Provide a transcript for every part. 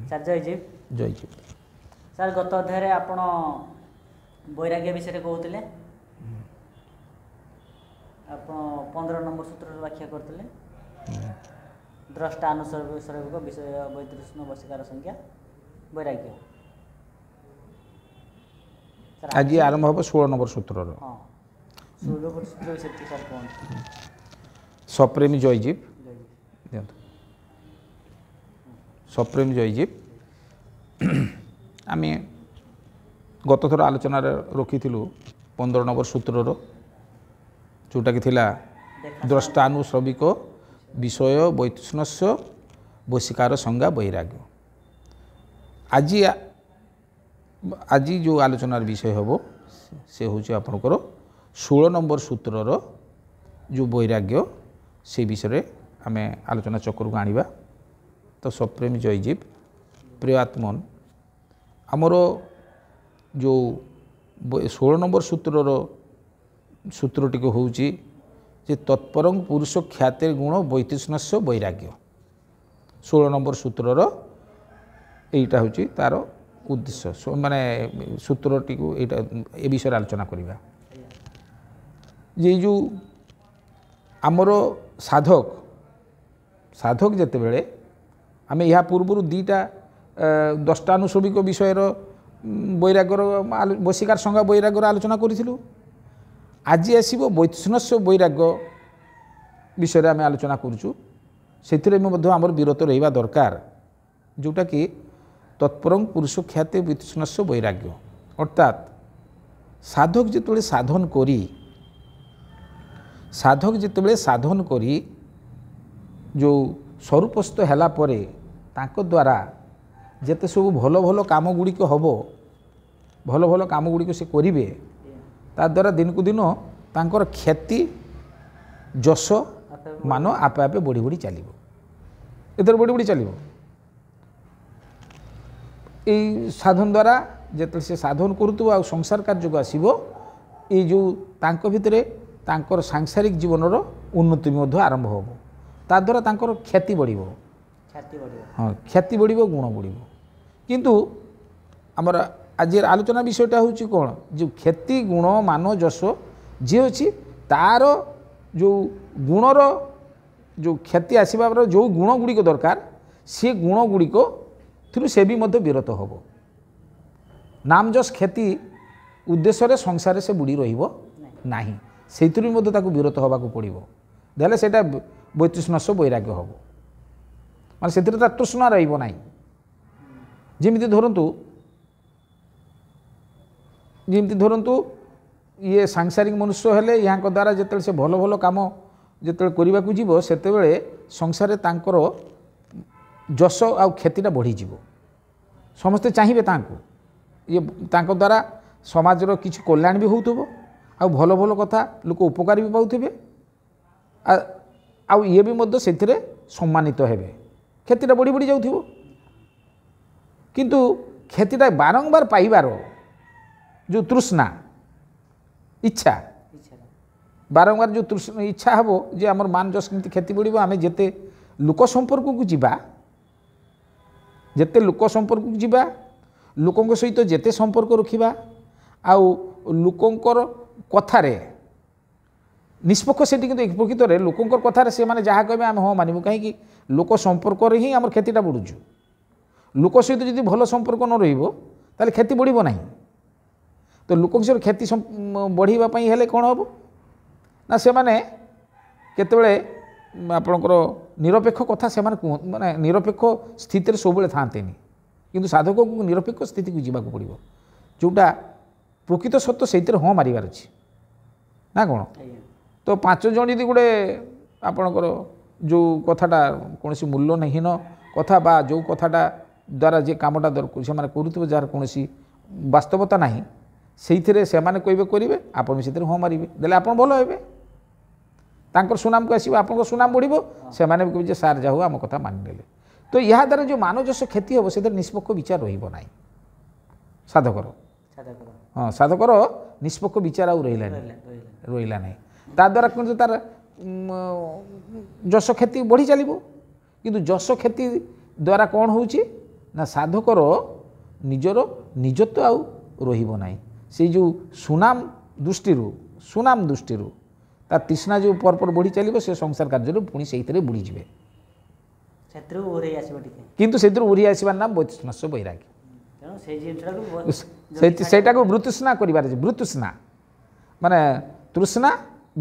Sir ଜୟଜୀବ। ଜୟଜୀବ। Sir ଗତ ଅଧ୍ୟାୟରେ ଆପଣ ବୈରାଗ୍ୟ ବିଷୟରେ କହୁଥିଲେ। ଆପଣ 15 ନମ୍ବର ସୂତ୍ରରେ ବ୍ୟାଖ୍ୟା କରୁଥିଲେ। ଦ୍ରଷ୍ଟା ଅନୁସର୍ଗ ବିଷୟ ବୈତୃଷ୍ଣ ବଶୀକାର ସଂଜ୍ଞା ବୈରାଗ୍ୟ। ଆଜି ଆରମ୍ଭ ହେବ 16 ନମ୍ବର ସୂତ୍ରର। ହଁ 16 ନମ୍ବର ସୂତ୍ର ବିଷୟରେ ଟିକେ ସାର୍ କୁହନ୍ତୁ। ସପ୍ରେମୀ ଜୟଜୀବ ଦିଅନ୍ତୁ। ସପ୍ରେମୀ ଜୟଜୀବ ଆମେ ଗତ ଥର ଆଲୋଚନାରେ ରଖିଥିଲୁ 15 ନମ୍ବର ସୂତ୍ରର, ଯେଉଁଟାକି ଥିଲା ଦ୍ରଷ୍ଟାନୁଶ୍ରବିକ ବିଷୟ ବୈତୃଷ୍ଣସ୍ୟ ବଶୀକାର ସଂଜ୍ଞା ବୈରାଗ୍ୟ। ଆଜି ଯେଉଁ ଆଲୋଚନାର ବିଷୟ ହେବ ସେ ହେଉଛି ଆପଣଙ୍କର 16 ନମ୍ବର ସୂତ୍ରର ଯେଉଁ ବୈରାଗ୍ୟ, ସେ ବିଷୟରେ ଆମେ ଆଲୋଚନା ଚକ୍ରକୁ ଆଣିବା। ତ ସପ୍ରେମୀ ଜୟଜୀବ ପ୍ରିୟ ଆତ୍ମନ, ଆମର ଯେଉଁ 16 ନମ୍ବର ସୂତ୍ରଟିକୁ ହେଉଛି ଯେ ତତ୍ପରଂ ପୁରୁଷ ଖ୍ୟାତେ ଗୁଣ ବୈତୃଷ୍ଣସ୍ୟ ବୈରାଗ୍ୟ। 16 ନମ୍ବର ସୂତ୍ରର ଏଇଟା ହେଉଛି ତା'ର ଉଦ୍ଦେଶ୍ୟ, ମାନେ ସୂତ୍ରଟିକୁ ଏଇଟା ଏ ବିଷୟରେ ଆଲୋଚନା କରିବା। ଯେ ଯେଉଁ ଆମର ସାଧକ ଯେତେବେଳେ ଆମେ ଏହା ପୂର୍ବରୁ ଦୁଇଟା ଦଷ୍ଟାନୁଶ୍ରବିକ ବିଷୟର ବୈରାଗ୍ୟର ବଶୀକାର ସଂଜ୍ଞା ବୈରାଗ୍ୟର ଆଲୋଚନା କରିଥିଲୁ। ଆଜି ଆସିବ ବୈତୃଷ୍ଣସ୍ୟ ବୈରାଗ୍ୟ ବିଷୟରେ ଆମେ ଆଲୋଚନା କରୁଛୁ। ସେଥିରେ ମଧ୍ୟ ଆମର ବିରତ ରହିବା ଦରକାର, ଯେଉଁଟାକି ତତ୍ପରଂ ପୁରୁଷ ଖ୍ୟାତେ ବୈତୃଷ୍ଣସ୍ୟ ବୈରାଗ୍ୟ। ଅର୍ଥାତ୍ ସାଧକ ଯେତେବେଳେ ସାଧନ କରି ଯେଉଁ ସ୍ୱରୂପସ୍ଥ ହେଲା ପରେ ତାଙ୍କ ଦ୍ୱାରା ଯେତେ ସବୁ ଭଲ ଭଲ କାମ ଗୁଡ଼ିକ ହେବ, ଭଲ ଭଲ କାମ ଗୁଡ଼ିକ ସେ କରିବେ, ତା ଦ୍ୱାରା ଦିନକୁ ଦିନ ତାଙ୍କର ଖ୍ୟାତି ଯଶ ମାନ ଆପେ ଆପେ ବଢ଼ି ବଢ଼ି ଚାଲିବ। ଏଥର ବଢ଼ି ବଢ଼ି ଚାଲିବ। ଏଇ ସାଧନ ଦ୍ୱାରା ଯେତେବେଳେ ସେ ସାଧନ କରୁଥିବ ଆଉ ସଂସାର କାର୍ଯ୍ୟକୁ ଆସିବ, ଏଇ ଯେଉଁ ତାଙ୍କ ଭିତରେ ତାଙ୍କର ସାଂସାରିକ ଜୀବନର ଉନ୍ନତି ମଧ୍ୟ ଆରମ୍ଭ ହେବ। ତା ଦ୍ୱାରା ତାଙ୍କର ଖ୍ୟାତି ବଢ଼ିବ। ହଁ, ଖ୍ୟାତି ବଢ଼ିବ, ଗୁଣ ବଢ଼ିବ। କିନ୍ତୁ ଆମର ଆଜିର ଆଲୋଚନା ବିଷୟଟା ହେଉଛି କ'ଣ, ଯେଉଁ ଖ୍ୟାତି ଗୁଣ ମାନ ଯଶ ଯିଏ ଅଛି ତା'ର ଯେଉଁ ଗୁଣର ଯେଉଁ ଖ୍ୟାତି ଆସିବାର ଯେଉଁ ଗୁଣ ଗୁଡ଼ିକ ଦରକାର, ସେ ଗୁଣ ଗୁଡ଼ିକ ଥିରୁ ସେ ବି ମଧ୍ୟ ବିରତ ହେବ। ନାମ ଯଶ ଖ୍ୟାତି ଉଦ୍ଦେଶ୍ୟରେ ସଂସାରରେ ସେ ବୁଡ଼ି ରହିବ ନାହିଁ, ସେଇଥିରୁ ମଧ୍ୟ ତାକୁ ବିରତ ହେବାକୁ ପଡ଼ିବ। ଦେଲେ ସେଇଟା ବୈତୃଷ୍ଣସ୍ୟ ବୈରାଗ୍ୟ ହେବ, ମାନେ ସେଥିରେ ତା ତୃଷ୍ଣା ରହିବ ନାହିଁ। ଯେମିତି ଧରନ୍ତୁ ଇଏ ସାଂସାରିକ ମନୁଷ୍ୟ ହେଲେ, ଏହାଙ୍କ ଦ୍ୱାରା ଯେତେବେଳେ ସେ ଭଲ ଭଲ କାମ ଯେତେବେଳେ କରିବାକୁ ଯିବ, ସେତେବେଳେ ସଂସାରରେ ତାଙ୍କର ଯଶ ଆଉ ଖ୍ୟାତିଟା ବଢ଼ିଯିବ। ସମସ୍ତେ ଚାହିଁବେ ତାଙ୍କ ଦ୍ୱାରା ସମାଜର କିଛି କଲ୍ୟାଣ ବି ହେଉଥିବ, ଆଉ ଭଲ ଭଲ କଥା ଲୋକ ଉପକାର ବି ପାଉଥିବେ, ଆଉ ଇଏ ବି ମଧ୍ୟ ସେଥିରେ ସମ୍ମାନିତ ହେବେ। ଖ୍ୟାତିଟା ବଢ଼ି ବଢ଼ି ଯାଉଥିବ। କିନ୍ତୁ ଖ୍ୟାତିଟା ବାରମ୍ବାର ପାଇବାର ଯେଉଁ ତୃଷ୍ଣା ଇଚ୍ଛା, ବାରମ୍ବାର ଯେଉଁ ଇଚ୍ଛା ହେବ ଯେ ଆମର ମାନ ଯଶ କେମିତି ଖ୍ୟାତି ବଢ଼ିବ, ଆମେ ଯେତେ ଲୋକ ସମ୍ପର୍କକୁ ଯିବା, ଲୋକଙ୍କ ସହିତ ଯେତେ ସମ୍ପର୍କ ରଖିବା, ଆଉ ଲୋକଙ୍କର କଥାରେ ନିଷ୍ପକ୍ଷ ସେଠି, କିନ୍ତୁ ପ୍ରକୃତରେ ଲୋକଙ୍କର କଥାରେ ସେମାନେ ଯାହା କହିବେ ଆମେ ହଁ ମାନିବୁ। କାହିଁକି? ଲୋକ ସମ୍ପର୍କରେ ହିଁ ଆମର ଖ୍ୟାତିଟା ବଢ଼ୁଛୁ। ଲୋକ ସହିତ ଯଦି ଭଲ ସମ୍ପର୍କ ନ ରହିବ ତାହେଲେ ଖ୍ୟାତି ବଢ଼ିବ ନାହିଁ। ତ ଲୋକଙ୍କ ସହିତ ଖ୍ୟାତି ବଢ଼ିବା ପାଇଁ ହେଲେ କ'ଣ ହେବ ନା, ସେମାନେ କେତେବେଳେ ଆପଣଙ୍କର ନିରପେକ୍ଷ କଥା ସେମାନେ ମାନେ ନିରପେକ୍ଷ ସ୍ଥିତିରେ ସବୁବେଳେ ଥାଆନ୍ତିନି। କିନ୍ତୁ ସାଧକକୁ ନିରପେକ୍ଷ ସ୍ଥିତିକୁ ଯିବାକୁ ପଡ଼ିବ, ଯେଉଁଟା ପ୍ରକୃତ ସତ୍ୟ ସେଇଥିରେ ହଁ ମାରିବାର ଅଛି ନା କ'ଣ। ତ 5 ଜଣ ଯଦି ଗୋଟେ ଆପଣଙ୍କର ଯେଉଁ କଥାଟା କୌଣସି ମୂଲ୍ୟହୀନ କଥା, ବା ଯେଉଁ କଥାଟା ଦ୍ୱାରା ଯେ କାମଟା ସେମାନେ କରୁଥିବେ, ଯାହାର କୌଣସି ବାସ୍ତବତା ନାହିଁ, ସେଇଥିରେ ସେମାନେ କରିବେ, ଆପଣ ବି ସେଥିରେ ହଁ ମାରିବେ, ଦେଲେ ଆପଣ ଭଲ ହେବେ, ତାଙ୍କର ସୁନାମକୁ ଆସିବ, ଆପଣଙ୍କ ସୁନାମ ବଢ଼ିବ, ସେମାନେ ବି କହିବେ ଯେ ସାର୍ ଯାହା ହଉ ଆମ କଥା ମାନିନେଲେ। ତ ଏହା ଦ୍ୱାରା ଯେଉଁ ମାନଯଶ କ୍ଷତି ହେବ, ସେଥିରେ ନିଷ୍ପକ୍ଷ ବିଚାର ରହିବ ନାହିଁ ସାଧକର। ହଁ, ସାଧକର ନିଷ୍ପକ୍ଷ ବିଚାର ଆଉ ରହିଲା ନାହିଁ। ତା ଦ୍ୱାରା କିନ୍ତୁ ତାର ଯଶ କ୍ଷତି ବଢ଼ି ଚାଲିବ। କିନ୍ତୁ ଯଶ କ୍ଷତି ଦ୍ୱାରା କ'ଣ ହେଉଛି ନା ସାଧକର ନିଜର ନିଜତ୍ୱ ଆଉ ରହିବ ନାହିଁ। ସେଇ ଯେଉଁ ସୁନାମ ଦୃଷ୍ଟିରୁ ତା ତୃଷ୍ଣା ଯେଉଁ ପରପର ବଢ଼ି ଚାଲିବ ସେ ସଂସାର କାର୍ଯ୍ୟରେ ପୁଣି ସେଇଥିରେ ବୁଡ଼ିଯିବେ। ସେଥିରୁ ଓହ୍ଲେଇ ଆସିବ ଟିକେ, କିନ୍ତୁ ସେଥିରୁ ଉଠି ଆସିବାର ନାମ ବୈତୃଷ୍ଣସ୍ୟ ବୈରାଗ୍ୟ। ତେଣୁ ସେଇ ଜିନିଷଟାକୁ ସେଇଟାକୁ ବୃତୃଷ୍ଣା କରିବାର ଅଛି। ବୃତୃଷ୍ଣା ମାନେ ତୃଷ୍ଣା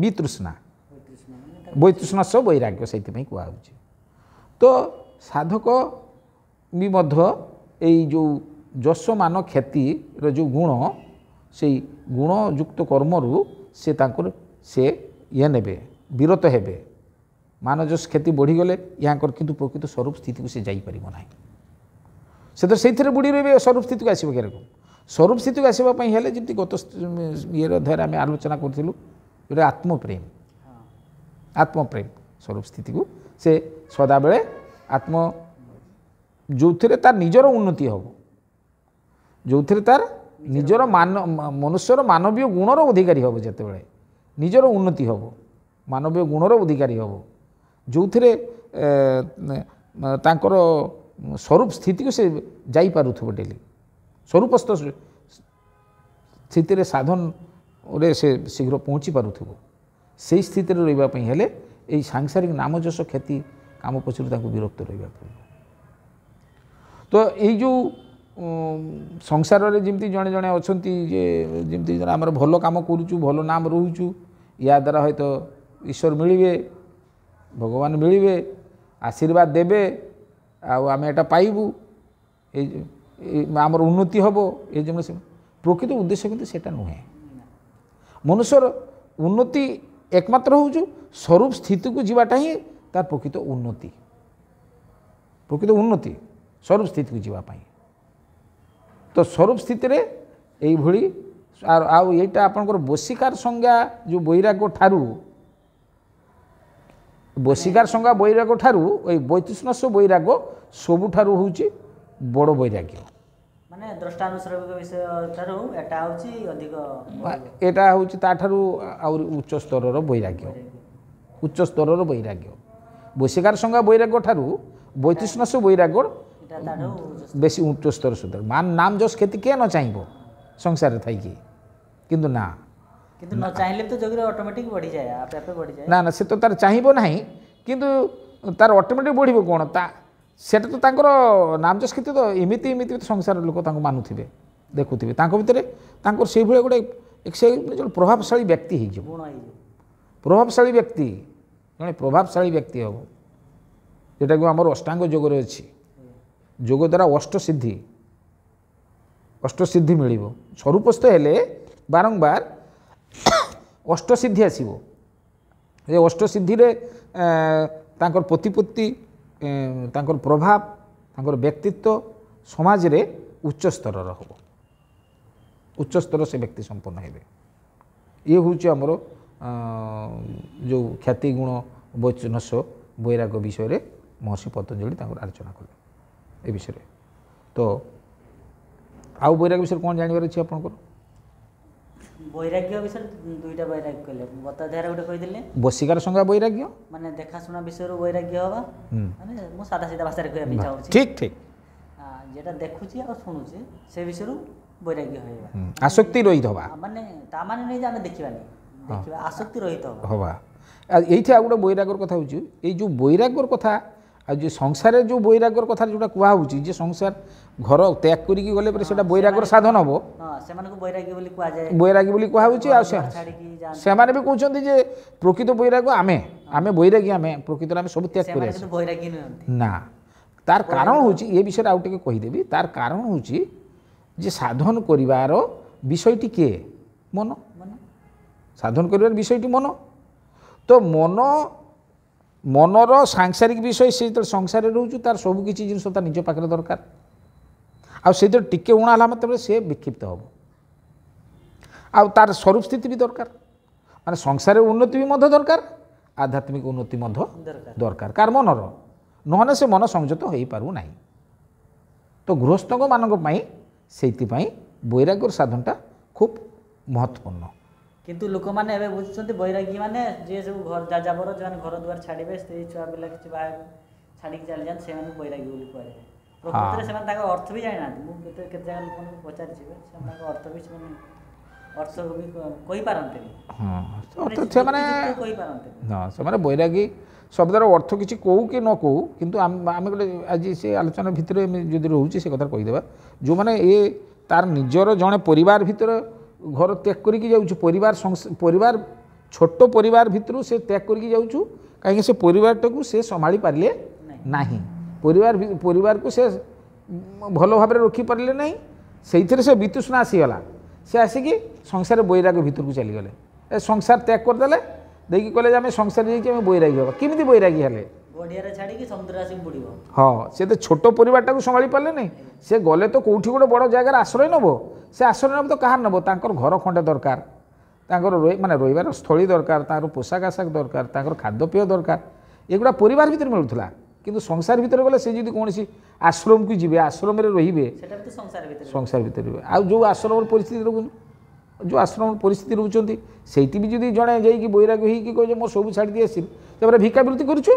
ବିତୃଷ୍ଣା, ବୈତୃଷ୍ଣସ୍ୟ ବୈରାଗ୍ୟ ସେଇଥିପାଇଁ କୁହାହେଉଛି। ତ ସାଧକ ବି ମଧ୍ୟ ଏଇ ଯେଉଁ ଯଶମାନ ଖ୍ୟାତିର ଯେଉଁ ଗୁଣ, ସେଇ ଗୁଣଯୁକ୍ତ କର୍ମରୁ ସେ ତାଙ୍କର ସେ ନେବେ, ବିରତ ହେବେ। ମାନଯଶ କ୍ଷତି ବଢ଼ିଗଲେ ୟାଙ୍କର କିନ୍ତୁ ପ୍ରକୃତ ସ୍ୱରୂପ ସ୍ଥିତିକୁ ସେ ଯାଇପାରିବ ନାହିଁ। ସେ ତ ସେଇଥିରେ ବୁଡ଼ି ରହିବେ। ସ୍ୱରୂପ ସ୍ଥିତିକୁ ଆସିବ କେରକମ? ସ୍ୱରୂପ ସ୍ଥିତିକୁ ଆସିବା ପାଇଁ ହେଲେ ଯେମିତି ଗତ ଇଏର ଅଧ୍ୟାୟରେ ଆମେ ଆଲୋଚନା କରିଥିଲୁ, ଯେଉଁଟା ଆତ୍ମପ୍ରେମ ସ୍ୱରୂପ ସ୍ଥିତିକୁ ସେ ସଦାବେଳେ ଯେଉଁଥିରେ ତାର ନିଜର ଉନ୍ନତି ହେବ, ଯେଉଁଥିରେ ତାର ନିଜର ମନୁଷ୍ୟର ମାନବୀୟ ଗୁଣର ଅଧିକାରୀ ହେବ, ଯେତେବେଳେ ନିଜର ଉନ୍ନତି ହେବ, ମାନବୀୟ ଗୁଣର ଅଧିକାରୀ ହେବ, ଯେଉଁଥିରେ ତାଙ୍କର ସ୍ୱରୂପ ସ୍ଥିତିକୁ ସେ ଯାଇପାରୁଥିବ ଡେଲି, ସ୍ୱରୂପସ୍ଥ ସ୍ଥିତିରେ ସାଧନରେ ସେ ଶୀଘ୍ର ପହଞ୍ଚି ପାରୁଥିବ। ସେଇ ସ୍ଥିତିରେ ରହିବା ପାଇଁ ହେଲେ ଏଇ ସାଂସାରିକ ନାମଯଶ ଖ୍ୟାତି କାମ ପଛରୁ ତାଙ୍କୁ ବିରକ୍ତ ରହିବାକୁ ପଡ଼ିବ। ତ ଏଇ ଯେଉଁ ସଂସାରରେ ଯେମିତି ଜଣେ ଜଣେ ଅଛନ୍ତି ଯେ ଯେମିତି ଆମର ଭଲ କାମ କରୁଛୁ, ଭଲ ନାମ ରହୁଛୁ, ୟା ଦ୍ୱାରା ହয়তো ଈଶ୍ୱର ମିଳିବେ, ଭଗବାନ ମିଳିବେ, ଆଶୀର୍ବାଦ ଦେବେ, ଆଉ ଆମେ ଏଟା ପାଇବୁ, ଏଇ ଆମର ଉନ୍ନତି ହେବ, ଏ ଯେମିତି ପ୍ରକୃତ ଉଦ୍ଦେଶ୍ୟ କିନ୍ତୁ ସେଟା ନୁହେଁ। ମନୁଷ୍ୟର ଉନ୍ନତି ଏକମାତ୍ର ହେଉଛି ସ୍ୱରୂପ ସ୍ଥିତିକୁ ଯିବାଟା ହିଁ ତାର ପ୍ରକୃତ ଉନ୍ନତି ସ୍ୱରୂପ ସ୍ଥିତିକୁ ଯିବା ପାଇଁ। ତ ସ୍ୱରୂପ ସ୍ଥିତିରେ ଏଇଭଳି ଆଉ ଏଇଟା ଆପଣଙ୍କର ବଶୀକାର ସଂଜ୍ଞା ଯେଉଁ ବୈରାଗ୍ୟ ଠାରୁ ଏଇ ବୈତୃଷ୍ଣସ୍ୟ ବୈରାଗ୍ୟ ସବୁଠାରୁ ହେଉଛି ବଡ଼ ବୈରାଗ୍ୟ। ମାନେ ଦ୍ରଷ୍ଟାନୁସର୍ଗ ବିଷୟ ଠାରୁ ଏଟା ହେଉଛି ଅଧିକ, ଏଟା ହେଉଛି ତାଠାରୁ ଆହୁରି ଉଚ୍ଚ ସ୍ତରର ବୈରାଗ୍ୟ। ବଶୀକାର ସଂଜ୍ଞା ବୈରାଗ୍ୟ ଠାରୁ ବୈତୃଷ୍ଣସ୍ୟ ବୈରାଗ୍ୟ ବେଶୀ ଉଚ୍ଚ ସ୍ତର ସୁଦ୍ଧା। ନାମ ଯଶ କ୍ଷତି କିଏ ନ ଚାହିଁବ ସଂସାରରେ ଥାଇକି, କିନ୍ତୁ ନ ଚାହିଁଲେ ତ ଯୋଗରେ ଅଟୋମେଟିକ୍ ବଢ଼ିଯାଏ, ଆପେ ଆପେ ବଢ଼ିଯାଏ। ନା ସେ ତ ତାର ଚାହିଁବ ନାହିଁ, କିନ୍ତୁ ତାର ଅଟୋମେଟିକ୍ ବଢ଼ିବ କ'ଣ? ସେଟା ତ ତାଙ୍କର ନାମଯଶ କ୍ଷତି ତ ଏମିତି ସଂସାର ଲୋକ ତାଙ୍କୁ ମାନୁଥିବେ, ଦେଖୁଥିବେ, ତାଙ୍କ ଭିତରେ ତାଙ୍କର ସେଇଭଳିଆ ଗୋଟେ ପ୍ରଭାବଶାଳୀ ବ୍ୟକ୍ତି ହେଇଯିବ। ଜଣେ ପ୍ରଭାବଶାଳୀ ବ୍ୟକ୍ତି ହେବ, ଯେଉଁଟାକୁ ଆମର ଅଷ୍ଟାଙ୍ଗ ଯୋଗରେ ଅଛି। ଯୋଗ ଦ୍ୱାରା ଅଷ୍ଟସିଦ୍ଧି ମିଳିବ। ସ୍ୱରୂପସ୍ଥ ହେଲେ ବାରମ୍ବାର ଅଷ୍ଟସିଦ୍ଧି ଆସିବ। ଏ ଅଷ୍ଟସିଦ୍ଧିରେ ତାଙ୍କର ପ୍ରତିପତ୍ତି, ତାଙ୍କର ପ୍ରଭାବ, ତାଙ୍କର ବ୍ୟକ୍ତିତ୍ୱ ସମାଜରେ ଉଚ୍ଚସ୍ତରର ହେବ, ଉଚ୍ଚସ୍ତର ସେ ବ୍ୟକ୍ତି ସମ୍ପନ୍ନ ହେବେ। ଇଏ ହେଉଛି ଆମର ଯେଉଁ ଖ୍ୟାତି ଗୁଣ ବୈତୃଷ୍ଣସ୍ୟ ବୈରାଗ୍ୟ ବିଷୟରେ ମହର୍ଷି ପତଞ୍ଜଳି ତାଙ୍କର ଆଲୋଚନା କଲେ ଏ ବିଷୟରେ। ତ ଆଉ ବୈରାଗ୍ୟ ବିଷୟରେ କ'ଣ ଜାଣିବାର ଅଛି ଆପଣଙ୍କର? ବୈରାଗ୍ୟ ବିଷୟରେ ଦୁଇଟା ବୈରାଗ୍ୟ କହିଲେ, ଗତ ଅଧ୍ୟାୟରେ ଗୋଟେ କହିଥିଲେ ବଶୀକାର ସଂଜ୍ଞା ବୈରାଗ୍ୟ, ମାନେ ଦେଖାଶୁଣା ବିଷୟରୁ ବୈରାଗ୍ୟ ହେବା, ମାନେ ମୁଁ ସାଧା ସିଧା ଭାଷାରେ କହିବା ପାଇଁ ଚାହୁଁଛି। ଠିକ୍ যেটা দেখুছি আর শুনুছি সে বিষয়ରୁ বৈরাগ্য হইবা, আসক্তি রহিত হবা, মানে তা মানে নেই যে আমি দেখিবানি, দেখিবা আসক্তি রহিত হবা। এইটি আর গোটে বৈরাগ্যর কথা হচ্ছে, এই যে বৈরাগ্যর কথা আর যে সংসারে যে বৈরাগ্যর কথা যেটা কুয়া হচ্ছে, যে সংসার ঘর ত্যাগ করিকি গলে পরে সেটা বৈরাগ্যর সাধন হব, সেমানকু বৈরাগ্য বলি কুয়া যায়, বৈরাগ্য বলি কুয়া হচ্ছে। আর ସେମାନେ ବି କହୁଛନ୍ତି ଯେ ପ୍ରକୃତ ବୈରାଗ୍ୟ ଆମେ ବୈରାଗୀ, ଆମେ ପ୍ରକୃତରେ ଆମେ ସବୁ ତ୍ୟାଗ କରି ଆସିଛୁ ନା। ତାର କାରଣ ହେଉଛି, ଏ ବିଷୟରେ ଆଉ ଟିକେ କହିଦେବି, ତାର କାରଣ ହେଉଛି ଯେ ସାଧନ କରିବାର ବିଷୟଟି କିଏ? ମନ। ସାଧନ କରିବାର ବିଷୟଟି ମନ। ତ ମନର ସାଂସାରିକ ବିଷୟ ସେ ଯେତେବେଳେ ସଂସାରରେ ରହୁଛୁ, ତାର ସବୁକିଛି ଜିନିଷ ତାର ନିଜ ପାଖରେ ଦରକାର। ଆଉ ସେଇଥିରେ ଟିକେ ଉଣା ହେଲା ମାତ୍ରେ ସେ ବିକ୍ଷିପ୍ତ ହେବ। ଆଉ ତାର ସ୍ୱରୂପ ସ୍ଥିତି ବି ଦରକାର, ମାନେ ସଂସାରରେ ଉନ୍ନତି ବି ମଧ୍ୟ ଦରକାର, ଆଧ୍ୟାତ୍ମିକ ଉନ୍ନତି ମଧ୍ୟ ଦରକାର କାର ମନର, ନହେଲେ ସେ ମନ ସଂଯତ ହୋଇପାରୁନାହିଁ। ତ ଗୃହସ୍ଥଙ୍କ ମାନଙ୍କ ପାଇଁ ସେଇଥିପାଇଁ ବୈରାଗ୍ୟର ସାଧନଟା ଖୁବ୍ ମହତ୍ୱପୂର୍ଣ୍ଣ। କିନ୍ତୁ ଲୋକମାନେ ଏବେ ବୁଝୁଛନ୍ତି ବୈରାଗୀ ମାନେ ଯିଏ ସବୁ ଯାଯାବର, ଯେଉଁମାନେ ଘର ଦୁଆର ଛାଡ଼ିବେ, ସ୍ତ୍ରୀ ଛୁଆ ପିଲା କିଛି ବାହା ଛାଡ଼ିକି ଚାଲିଯାନ୍ତି, ସେମାନଙ୍କୁ ବୈରାଗୀ ବୋଲି କୁହାଯାଏ। ପ୍ରକୃତରେ ସେମାନେ ତାଙ୍କ ଅର୍ଥ ବି ଜାଣିନାହାନ୍ତି। ମୁଁ କେତେ ଜାଗା ଲୋକମାନଙ୍କୁ ପଚାରିଛି ସେମାନେ ତାଙ୍କ ଅର୍ଥ ବି ସେମାନେ ଅର୍ଥକୁ ବି କହିପାରନ୍ତିନି। ସେମାନେ କହିପାରନ୍ତିନି। ହଁ ସେମାନେ ବୈରାଗୀ ଶବ୍ଦର ଅର୍ଥ କିଛି କହୁ କି ନ କହୁ କିନ୍ତୁ ଆମେ ଗୋଟେ ଆଜି ସେ ଆଲୋଚନା ଭିତରେ ଯଦି ରହୁଛି ସେ କଥା କହିଦେବା। ଯେଉଁମାନେ ଏ ତାର ନିଜର ଜଣେ ପରିବାର ଭିତରେ ଘର ତ୍ୟାଗ କରିକି ଯାଉଛି, ପରିବାର ଛୋଟ ପରିବାର ଭିତରୁ ସେ ତ୍ୟାଗ କରିକି ଯାଉଛୁ କାହିଁକି ସେ ପରିବାରଟାକୁ ସେ ସମ୍ଭାଳି ପାରିଲେ ନାହିଁ, ପରିବାରକୁ ସେ ଭଲ ଭାବରେ ରଖିପାରିଲେ ନାହିଁ, ସେଇଥିରେ ସେ ବିତୃଷ୍ଣା ଆସିଗଲା। ସେ ଆସିକି ସଂସାର ବୈରାଗ ଭିତରକୁ ଚାଲିଗଲେ। ଏ ସଂସାର ତ୍ୟାଗ କରିଦେଲେ, ଦେଇକି କହିଲେ ଯେ ଆମେ ସଂସାର ଯାଇକି ଆମେ ବୈରାଗୀ ହେବା। କେମିତି ବୈରାଗୀ ହେଲେ? ଗଡ଼ିଆରେ ଛାଡ଼ିକି ସମୁଦ୍ର ଆସିକି ବୁଡ଼ିବ। ହଁ, ସେ ତ ଛୋଟ ପରିବାରଟାକୁ ସମ୍ଭାଳି ପାରିଲେ ନାହିଁ। ସେ ଗଲେ ତ କେଉଁଠି ଗୋଟେ ବଡ଼ ଜାଗାରେ ଆଶ୍ରୟ ନେବ। ସେ ଆଶ୍ରୟ ନେବ ତ କାହାର ନେବ? ତାଙ୍କର ଘର ଖଣ୍ଡେ ଦରକାର, ତାଙ୍କର ମାନେ ରହିବାର ସ୍ଥଳୀ ଦରକାର, ତାଙ୍କର ପୋଷାକ ଆଶାକ ଦରକାର, ତାଙ୍କର ଖାଦ୍ୟପେୟ ଦରକାର। ଏଗୁଡ଼ା ପରିବାର ଭିତରେ ମିଳୁଥିଲା। କିନ୍ତୁ ସଂସାର ଭିତରେ ଗଲେ ସେ ଯଦି କୌଣସି ଆଶ୍ରମକୁ ଯିବେ, ଆଶ୍ରମରେ ରହିବେ, ସଂସାର ଭିତରେ ରହିବେ। ଆଉ ଯେଉଁ ଆଶ୍ରମର ପରିସ୍ଥିତି ରହୁଛନ୍ତି, ଯେଉଁ ଆଶ୍ରମର ପରିସ୍ଥିତି ରହୁଛନ୍ତି, ସେଇଠି ବି ଯଦି ଜଣେ ଯାଇକି ବୈରାଗୀ ହେଇକି କହୁଛି ମୁଁ ସବୁ ଛାଡ଼ି ଦେଇ ଆସିବି, ତାପରେ ଭିକ୍ଷାବୃତ୍ତି କରୁଛୁ,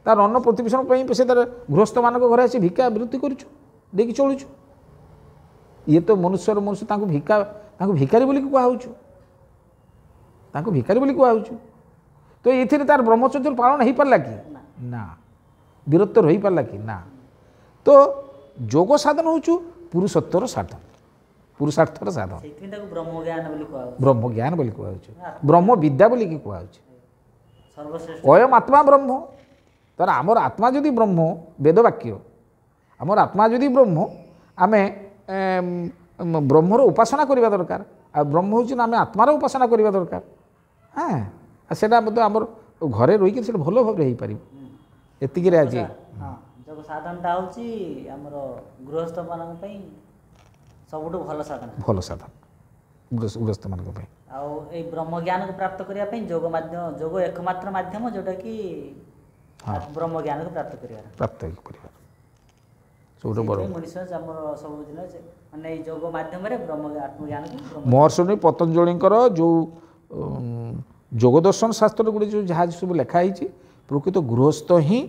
ତାର ଅନ୍ନ ପ୍ରତିପୋଷଣ ପାଇଁ ସେ ତାର ଗୃହସ୍ଥମାନଙ୍କ ଘରେ ଆସି ଭିକ୍ଷାବୃତ୍ତି କରୁଛୁ, ଦେଇକି ଚଳୁଛୁ। ଇଏ ତ ମନୁଷ୍ୟ ତାଙ୍କୁ ଭିକାରୀ ବୋଲି କୁହାହେଉଛୁ, ତାଙ୍କୁ ଭିକାରୀ ବୋଲି କୁହାହେଉଛୁ। ତ ଏଥିରେ ତାର ବ୍ରହ୍ମଚର୍ଯ୍ୟ ପାଳନ ହେଇପାରିଲା କି? ନା। ବୀରତ୍ୱ ରହିପାରିଲା କି? ନା। ତ ଯୋଗ ସାଧନ ହେଉଛୁ ପୁରୁଷତ୍ୱର ସାଧନ, ପୁରୁଷାର୍ଥର ସାଧନ। ବ୍ରହ୍ମଜ୍ଞାନ ବୋଲି କୁହାହେଉଛି, ବ୍ରହ୍ମବିଦ୍ୟା ବୋଲିକି କୁହାହେଉଛି। ଅୟମ ଆତ୍ମା ବ୍ରହ୍ମ। ତାର ଆମର ଆତ୍ମା ଯଦି ବ୍ରହ୍ମ, ବେଦବାକ୍ୟ, ଆମର ଆତ୍ମା ଯଦି ବ୍ରହ୍ମ, ଆମେ ବ୍ରହ୍ମର ଉପାସନା କରିବା ଦରକାର। ଆଉ ବ୍ରହ୍ମ ହେଉଛି ନା ଆମେ ଆତ୍ମାର ଉପାସନା କରିବା ଦରକାର। ହଁ, ସେଇଟା ମଧ୍ୟ ଆମର ଘରେ ରହିକି ସେଇଟା ଭଲ ଭାବରେ ହେଇପାରିବ। ଏତିକିରେ ଆଜି ଯୋଗ ସାଧନଟା ହେଉଛି ଆମର ଗୃହସ୍ଥମାନଙ୍କ ପାଇଁ ସବୁଠୁ ଭଲ ସାଧନ, ଗୃହସ୍ଥମାନଙ୍କ ପାଇଁ। ଆଉ ଏଇ ବ୍ରହ୍ମଜ୍ଞାନକୁ ପ୍ରାପ୍ତ କରିବା ପାଇଁ ଯୋଗ ଏକମାତ୍ର ମାଧ୍ୟମ ଯେଉଁଟାକି ବ୍ରହ୍ମଜ୍ଞାନକୁ ପ୍ରାପ୍ତ କରିବାର ସବୁଠୁ ବଡ଼ ମଣିଷ ଆମର ସବୁଦିନ ମାନେ ଏଇ ଯୋଗ ମାଧ୍ୟମରେ ଆତ୍ମଜ୍ଞାନକୁ। ମହର୍ଷି ପତଞ୍ଜଳିଙ୍କର ଯେଉଁ ଯୋଗ ଦର୍ଶନ ଶାସ୍ତ୍ର ଗୁଡ଼ିକ ଯାହା ସବୁ ଲେଖା ହେଇଛି, ପ୍ରକୃତ ଗୃହସ୍ଥ ହିଁ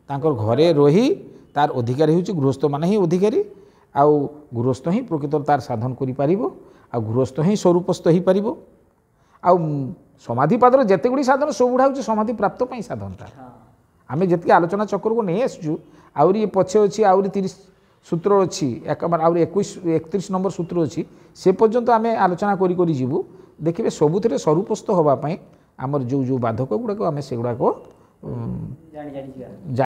ତାଙ୍କର ଘରେ ରହି ତାର ଅଧିକାରୀ ହେଉଛି ଗୃହସ୍ଥମାନେ ହିଁ ଅଧିକାରୀ। ଆଉ ଗୃହସ୍ଥ ହିଁ ପ୍ରକୃତ ତାର ସାଧନ କରିପାରିବ, ଆଉ ଗୃହସ୍ଥ ହିଁ ସ୍ୱରୂପସ୍ଥ ହେଇପାରିବ। ଆଉ ସମାଧିପାଦର ଯେତେ ଗୁଡ଼ିଏ ସାଧନ ସବୁଗୁଡ଼ା ହେଉଛି ସମାଧି ପ୍ରାପ୍ତ ପାଇଁ ସାଧନଟା। ଆମେ ଯେତିକି ଆଲୋଚନା ଚକ୍ରକୁ ନେଇ ଆସିଛୁ, ଆହୁରି ପଛେ ଅଛି, ଆହୁରି 30 ସୂତ୍ର ଅଛି, ଆହୁରି 31 ନମ୍ବର ସୂତ୍ର ଅଛି, ସେ ପର୍ଯ୍ୟନ୍ତ ଆମେ ଆଲୋଚନା କରି ଯିବୁ। ଦେଖିବେ ସବୁଥିରେ ସ୍ୱରୂପସ୍ଥ ହେବା ପାଇଁ ଆମର ଯେଉଁ ବାଧକ ଗୁଡ଼ାକ ଆମେ ସେଗୁଡ଼ାକ